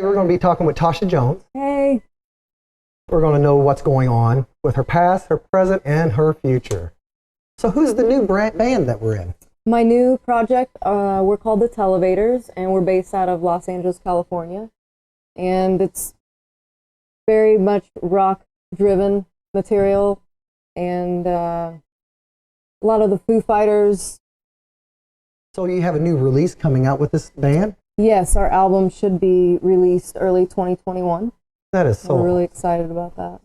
We're going to be talking with Tosha Jones. Hey. We're going to know what's going on with her past, her present, and her future. So who's the new band that we're in? My new project, we're called the Televaters, and we're based out of Los Angeles, California. And it's very much rock-driven material, and a lot of the Foo Fighters. So you have a new release coming out with this band? Yes, our album should be released early 2021. That is so We're really excited about that.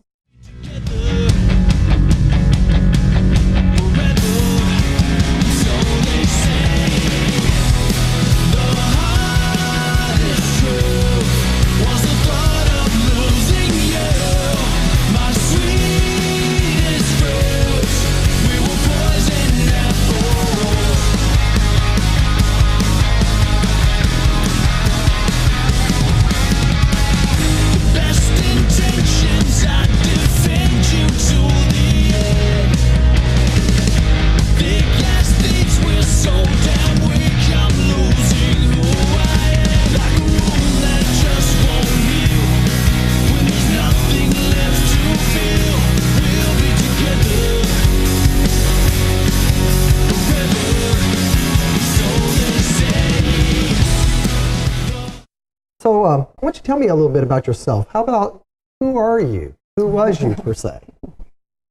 So why don't you tell me a little bit about yourself? How about, who are you? Who was you, per se?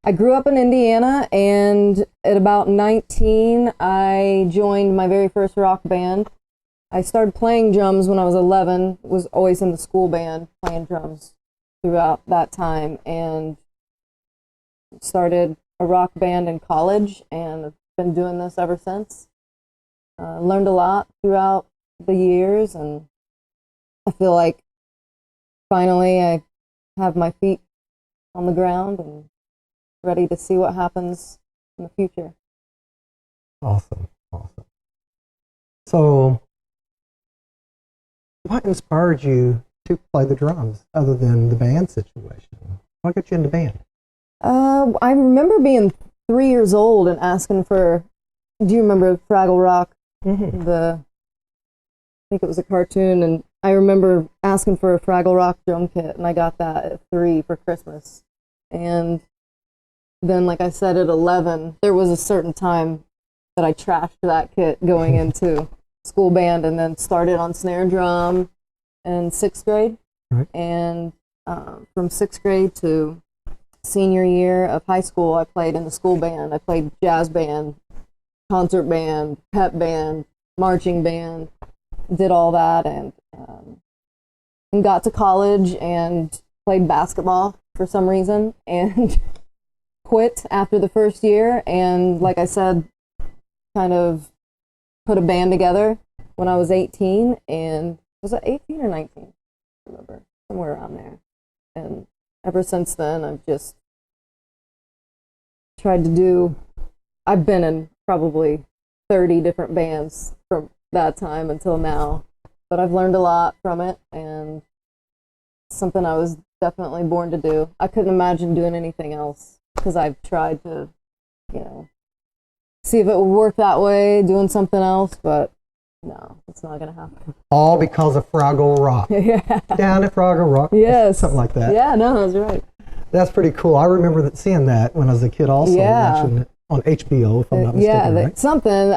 I grew up in Indiana, and at about 19, I joined my very first rock band. I started playing drums when I was 11, was always in the school band playing drums throughout that time, and started a rock band in college, and I've been doing this ever since. Learned a lot throughout the years, and I feel like finally I have my feet on the ground and ready to see what happens in the future. Awesome, awesome. So what inspired you to play the drums other than the band situation? What got you into band? I remember being 3 years old and asking for, do you remember Fraggle Rock? Mm-hmm. I think it was a cartoon, and I remember asking for a Fraggle Rock drum kit, and I got that at 3 for Christmas. And then, like I said, at 11, there was a certain time that I trashed that kit going into school band, and then started on snare drum in 6th grade. Right. And from 6th grade to senior year of high school, I played in the school band. I played jazz band, concert band, pep band, marching band, did all that, and got to college and played basketball for some reason, and quit after the first year, and like I said, kind of put a band together when I was 18, and was it 18 or 19? I don't remember, somewhere around there. And ever since then, I've just tried to do, I've been in probably 30 different bands from that time until now, but I've learned a lot from it, and it's something I was definitely born to do. I couldn't imagine doing anything else, because I've tried to, see if it would work that way, doing something else, but no, it's not going to happen. All because of Fraggle Rock. Yeah. Down at Fraggle Rock. Yes. Something like that. Yeah, no, that's right. That's pretty cool. I remember seeing that when I was a kid also. Yeah. Watching it on HBO, if I'm not mistaken. Yeah, right? something.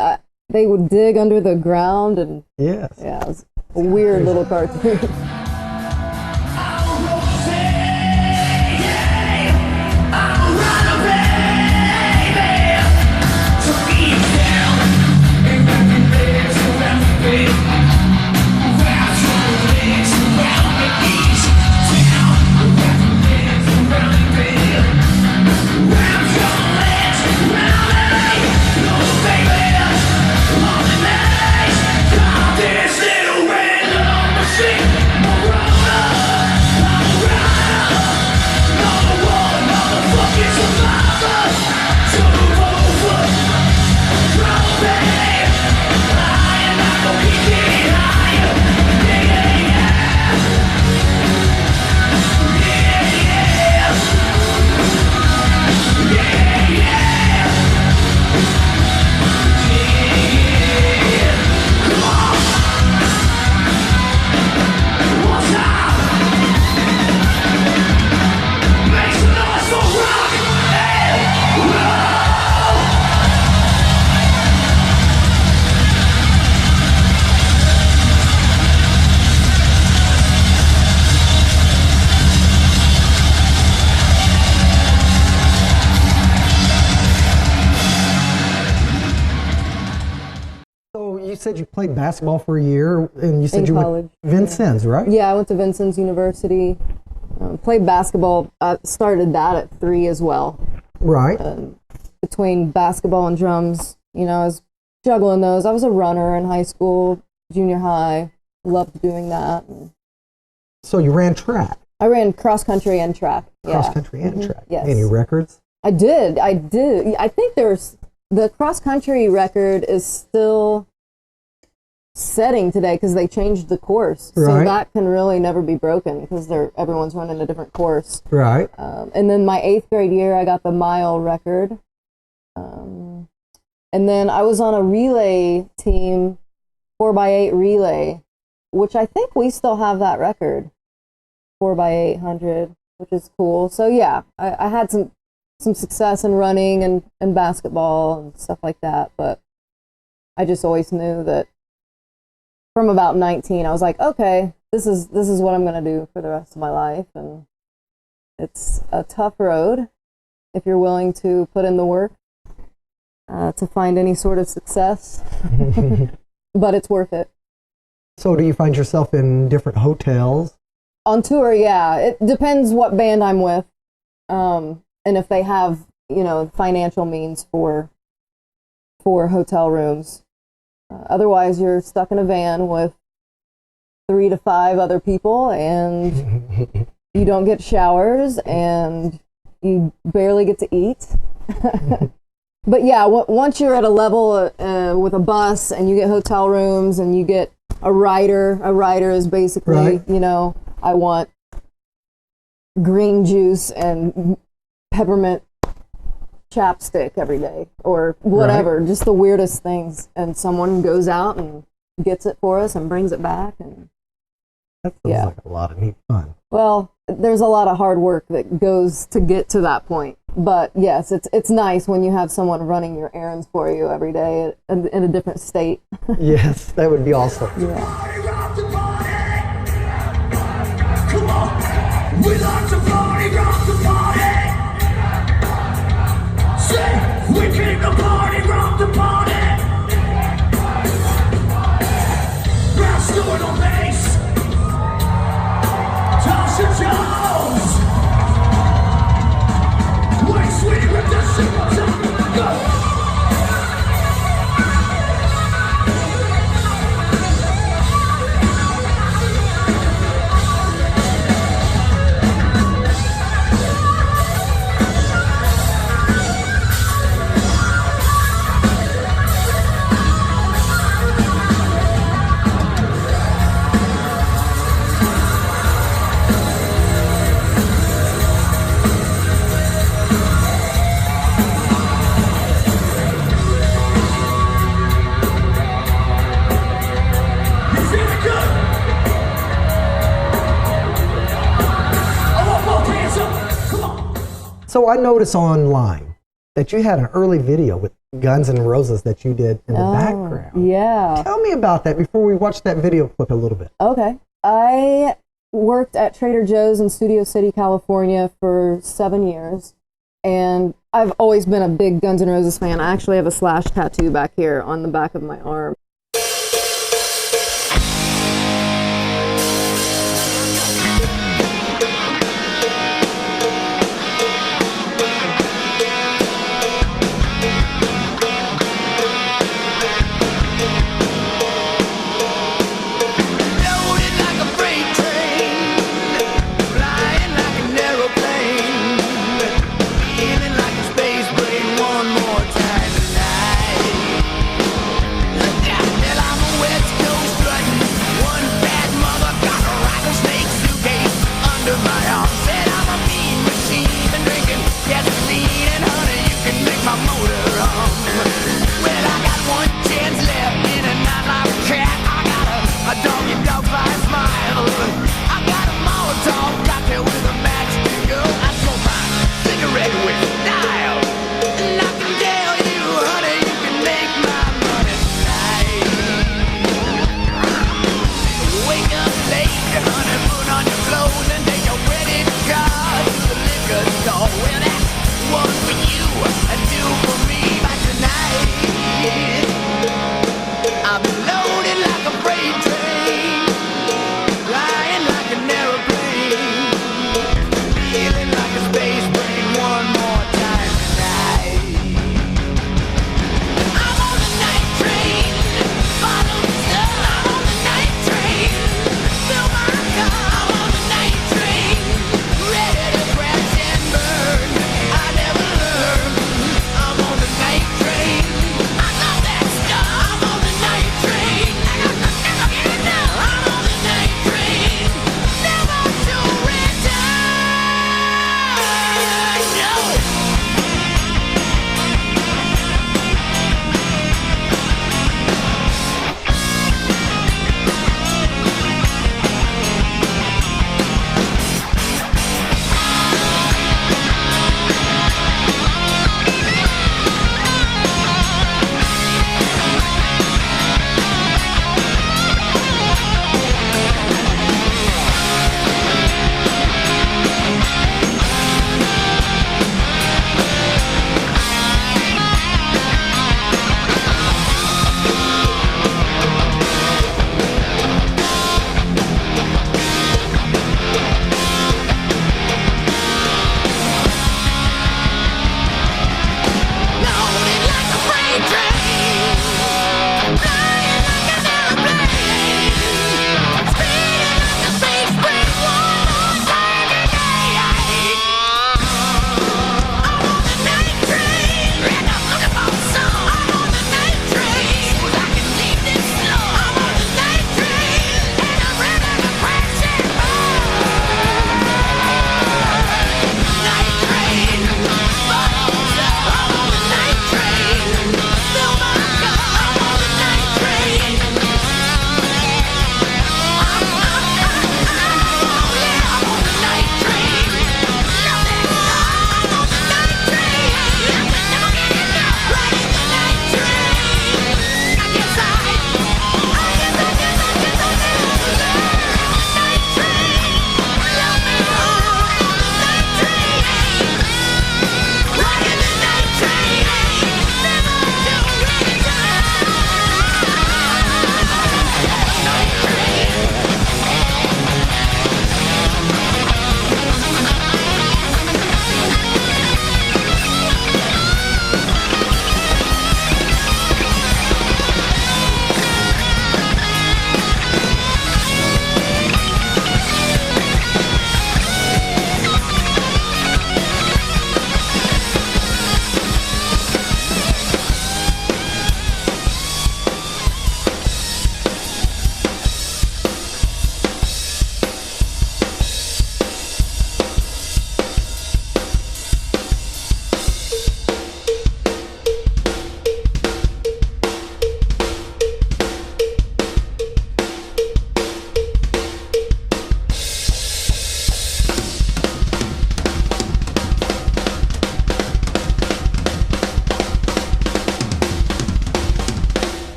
They would dig under the ground, and Yes. yeah, it was a weird little cartoon. This little random machine. you said you played basketball for a year, and you said In you college, went Vincennes, right? Yeah, I went to Vincennes University. Played basketball. I started that at 3 as well. Right. Between basketball and drums, I was juggling those. I was a runner in high school, junior high. Loved doing that. So you ran track? I ran cross country and track. Cross country and track. Yes. Any records? I did. I think the cross country record is still setting today because they changed the course. Right. So that can really never be broken because everyone's running a different course. Right. And then my 8th grade year, I got the mile record. And then I was on a relay team, 4x8 relay, which I think we still have that record, 4x800, which is cool. So yeah, I had some success in running and basketball and stuff like that, but I just always knew that from about 19, I was like, okay, this is what I'm going to do for the rest of my life. And it's a tough road if you're willing to put in the work to find any sort of success, but it's worth it. So do you find yourself in different hotels? On tour, yeah. It depends what band I'm with, and if they have, financial means for hotel rooms. Otherwise, you're stuck in a van with 3 to 5 other people, and you don't get showers, and you barely get to eat. But yeah, once you're at a level with a bus, and you get hotel rooms, and you get a rider is basically, right. I want green juice and peppermint chapstick every day or whatever, right. Just the weirdest things. And someone goes out and gets it for us and brings it back. And that sounds like a lot of neat fun. Well, there's a lot of hard work that goes to get to that point. But yes, it's nice when you have someone running your errands for you every day in a different state. Yes, that would be awesome. Yeah. Come on, we like to party, rock the party. Say, we keep the party, rock the party. Rest doing on bass. Tosha Jones. Way sweet with the super time. Go. So I noticed online that you had an early video with Guns N' Roses that you did in the background. Yeah. Tell me about that before we watch that video clip a little bit. Okay. I worked at Trader Joe's in Studio City, California for 7 years. And I've always been a big Guns N' Roses fan. I actually have a slash tattoo back here on the back of my arm. One more time tonight.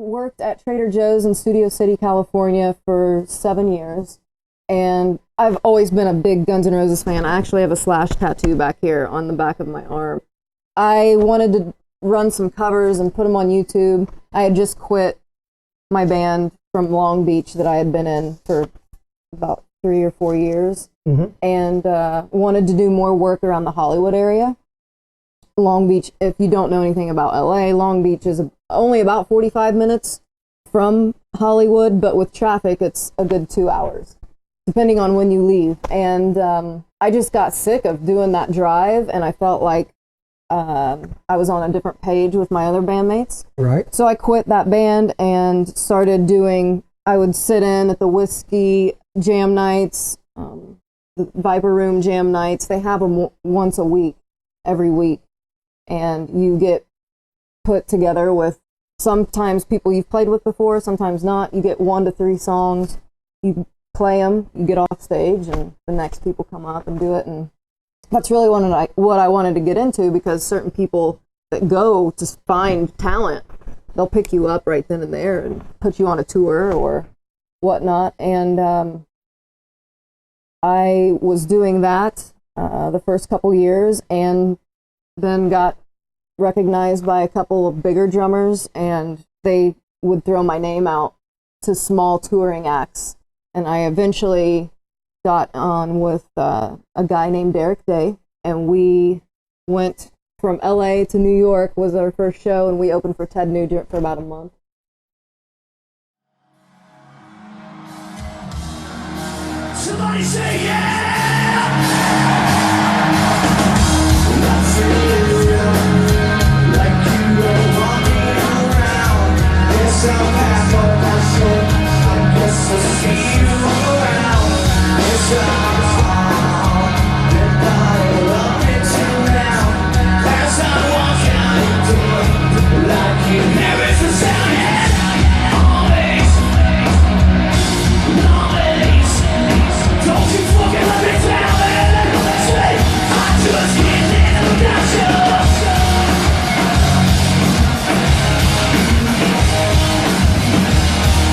worked at Trader Joe's in Studio City, California for 7 years. And I've always been a big Guns N' Roses fan. I actually have a slash tattoo back here on the back of my arm. I wanted to run some covers and put them on YouTube. I had just quit my band from Long Beach that I had been in for about 3 or 4 years, and wanted to do more work around the Hollywood area. Long Beach, if you don't know anything about LA, Long Beach is only about 45 minutes from Hollywood, but with traffic, it's a good 2 hours, depending on when you leave. And I just got sick of doing that drive, and I felt like I was on a different page with my other bandmates. Right. So I quit that band and started doing, I would sit in at the Whiskey jam nights, the Viper Room jam nights. They have them once a week, every week. And you get put together with sometimes people you've played with before, sometimes not. You get 1 to 3 songs, you play them, you get off stage, and the next people come up and do it. And that's really what I wanted to get into, because certain people that go to find talent, they'll pick you up right then and there and put you on a tour or whatnot. And I was doing that the first couple years, and then got recognized by a couple of bigger drummers, and they would throw my name out to small touring acts. And I eventually got on with a guy named Derek Day, and we went from LA to New York was our first show, and we opened for Ted Nugent for about a month. Somebody say yeah! That's real. Like you were walking around. Yes, I'm half of my soul. I guess I'll see you around. Yes, I'm everybody love it too now. As I walk out the door, like you never is the sound. Always, always. Don't you fucking let me down, man. I just can't live without you.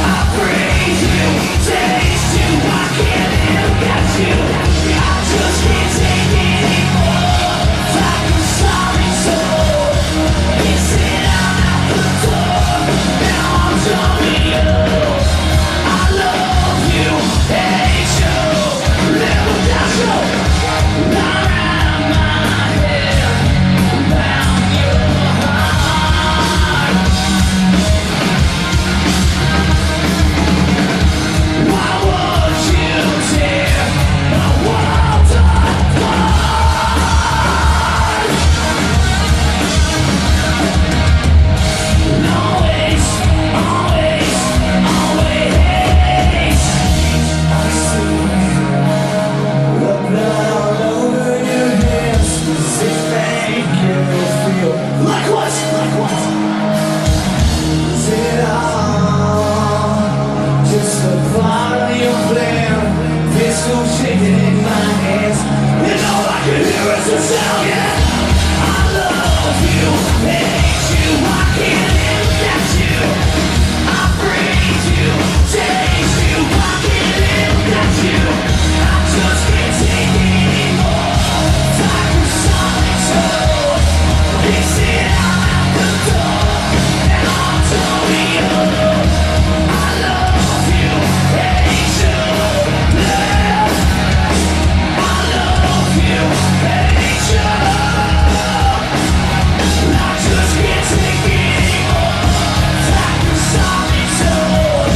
I praise you, taste you, I can't live without you. I just can't take anymore. Like a sorry soul, it's it out the door. Now I'm telling you, I love you, hate you, live without you. Around my head, around your heart. Why would you tear the world apart? Always, always, always. I see the blood over your hands. Does it make you feel like what? Like what? Is it all just a part of your plan? Pistol shaking in my hands, and all I can hear is the sound. Yeah, I love you, hate you, I can't live without you. I praise you, taste you, I can't live without you. I just can't take anymore. Like a solid soul, it's it out the door. And I'm telling you, I love you, hate you, love. I love you, hate you. I just can't take anymore. Like a solid soul,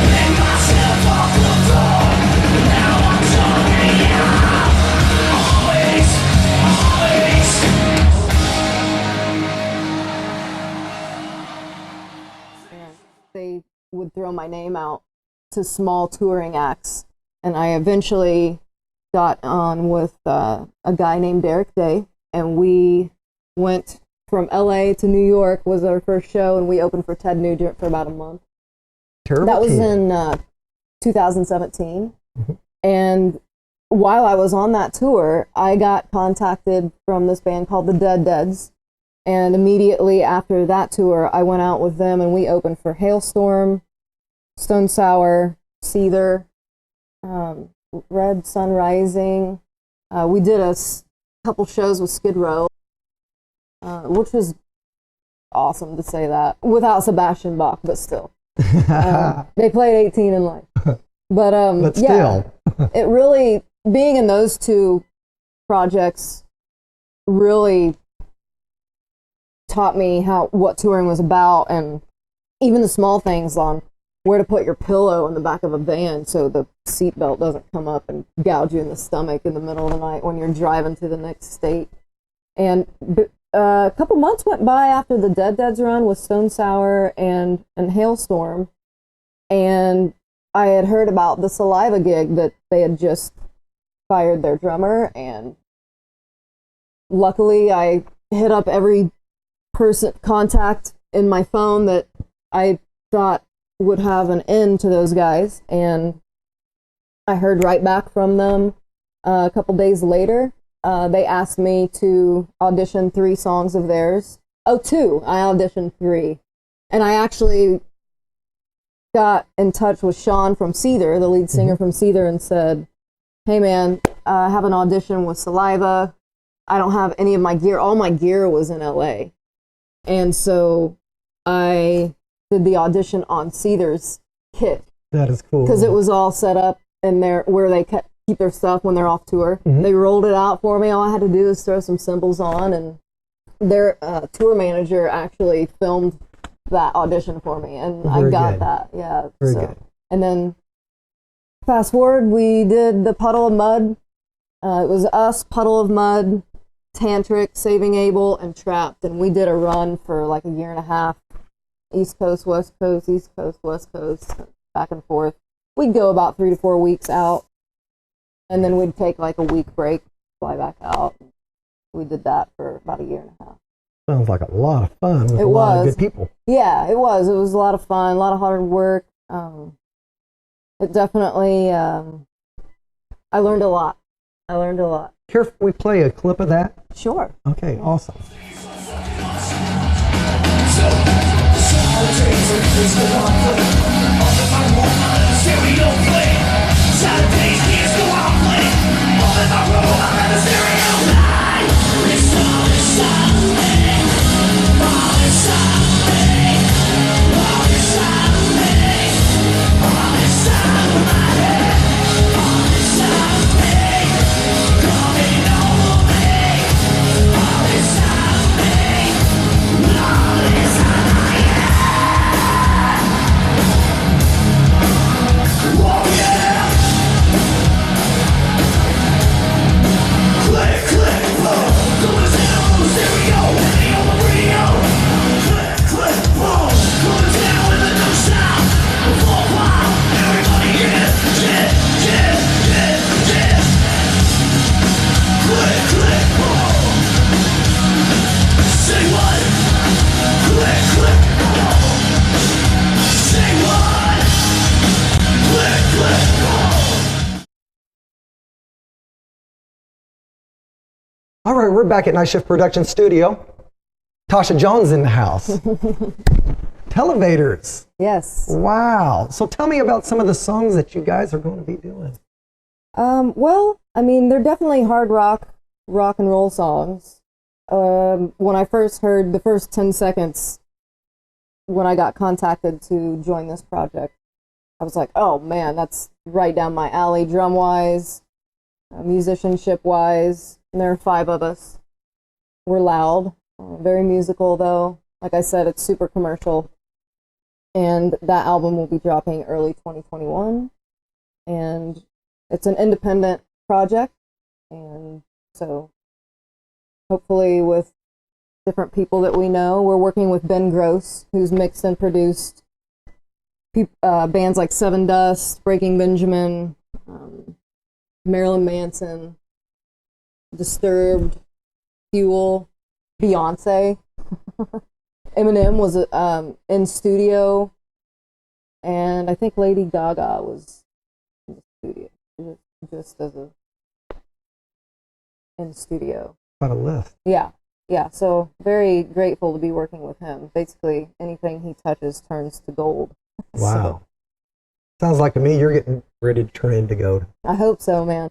pick myself off the floor. Now I'm telling you, always, always. And they would throw my name out to small touring acts. And I eventually got on with a guy named Derek Day, and we went from LA to New York was our first show, and we opened for Ted Nugent for about a month. Terrible. That was team. in 2017. And while I was on that tour, I got contacted from this band called the Dead Deads, And immediately after that tour, I went out with them and we opened for Hailstorm, Stone Sour, Seether, Red Sun Rising. We did a couple shows with Skid Row, which was awesome to say that, without Sebastian Bach, but still. They played 18 in life. But still. Yeah, it really, being in those two projects really taught me what touring was about, and even the small things on where to put your pillow in the back of a van so the seatbelt doesn't come up and gouge you in the stomach in the middle of the night when you're driving to the next state. And a couple months went by after the Dead's run with Stone Sour and Hailstorm, and I had heard about the Saliva gig that they had just fired their drummer, and luckily I hit up every contact in my phone that I thought would have an end to those guys, and I heard right back from them a couple days later. They asked me to audition 3 songs of theirs. Oh, 2. I auditioned 3. And I actually got in touch with Sean from Seether, the lead singer from Seether, and said, hey man, I have an audition with Saliva. I don't have any of my gear. All my gear was in LA. And so I did the audition on Seether's kit. That is cool. Because it was all set up in there where they keep their stuff when they're off tour. They rolled it out for me. All I had to do is throw some cymbals on, and their tour manager actually filmed that audition for me, and I got that. Yeah. Very good. And then fast forward, we did the Puddle of Mud. It was us, Puddle of Mud, Tantric, Saving Abel, and Trapped, and we did a run for like a year and a half. East Coast, West Coast, East Coast, West Coast, back and forth. We'd go about 3 to 4 weeks out, and then we'd take like a week break, fly back out. We did that for about a year and a half. Sounds like a lot of fun with a lot of good people. Yeah, it was. It was a lot of fun, a lot of hard work. It definitely, I learned a lot. Care if we play a clip of that? Sure. Okay, awesome. All right, we're back at Night Shift Production Studio. Tosha Jones in the house. Televaters. Yes. Wow. So tell me about some of the songs that you guys are going to be doing. Well, I mean, they're definitely hard rock and roll songs. When I first heard the first 10 seconds, when I got contacted to join this project, I was like, oh man, that's right down my alley, drum-wise, musicianship-wise. And there are 5 of us. We're loud, very musical though. Like I said, it's super commercial. And that album will be dropping early 2021. And it's an independent project. And so hopefully with different people that we know, we're working with Ben Gross, who's mixed and produced bands like Seven Dust, Breaking Benjamin, Marilyn Manson, Disturbed, Fuel, Beyonce. Eminem was in studio, and I think Lady Gaga was in the studio, just as in studio. Quite a list. Yeah, Yeah, so very grateful to be working with him. Basically, anything he touches turns to gold. Wow. Sounds like to me you're getting ready to turn into gold. I hope so, man.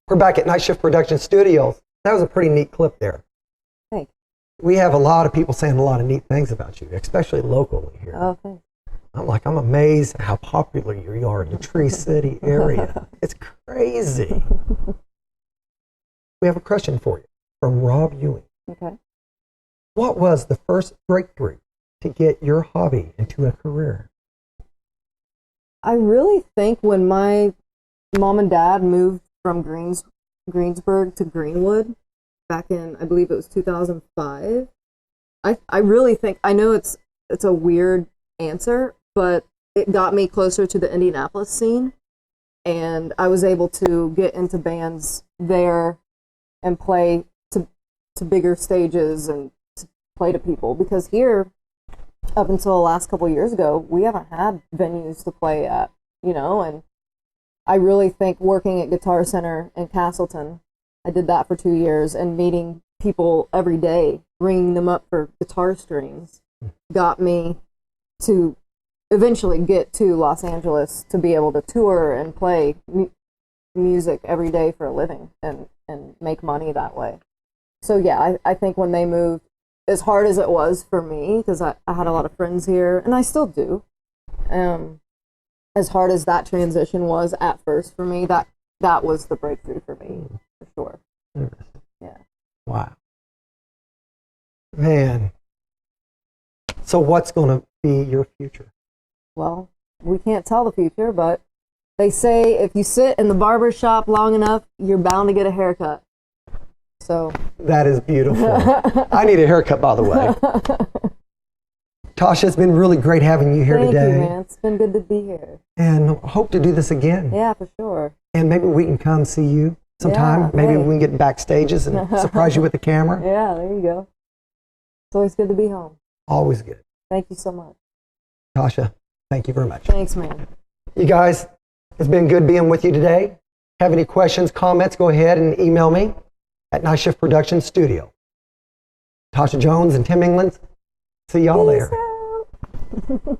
We're back at Night Shift Production Studios. That was a pretty neat clip there. Thanks. We have a lot of people saying a lot of neat things about you, especially locally here. Oh, thanks. I'm amazed at how popular you are in the Tree City area. It's crazy. We have a question for you from Rob Ewing. Okay. What was the first breakthrough to get your hobby into a career? I really think when my mom and dad moved from Greensburg to Greenwood back in, I believe it was 2005. I really think, I know it's a weird answer, but it got me closer to the Indianapolis scene, and I was able to get into bands there and play to bigger stages and to play to people, because here, up until the last couple of years ago, we haven't had venues to play at, and I really think working at Guitar Center in Castleton, I did that for 2 years, and meeting people every day, ringing them up for guitar strings, got me to eventually get to Los Angeles to be able to tour and play music every day for a living and make money that way. So yeah, I think when they moved, as hard as it was for me, because I had a lot of friends here, and I still do, as hard as that transition was at first for me, that was the breakthrough for me, for sure. Yeah. Wow. Man. So what's going to be your future? Well, we can't tell the future, but they say if you sit in the barber shop long enough, you're bound to get a haircut. So that is beautiful. I need a haircut, by the way. Tosha, it's been really great having you here today. Thank you, man. It's been good to be here. And hope to do this again. Yeah, for sure. And maybe we can come see you sometime. Yeah, maybe hey. we can get backstages and surprise you with the camera. Yeah, there you go. It's always good to be home. Always good. Thank you so much. Tosha, thank you very much. Thanks, man. You guys, it's been good being with you today. Have any questions, comments, go ahead and email me at Night Shift Production Studio. Tosha Jones and Tim England, see y'all later. Peace out.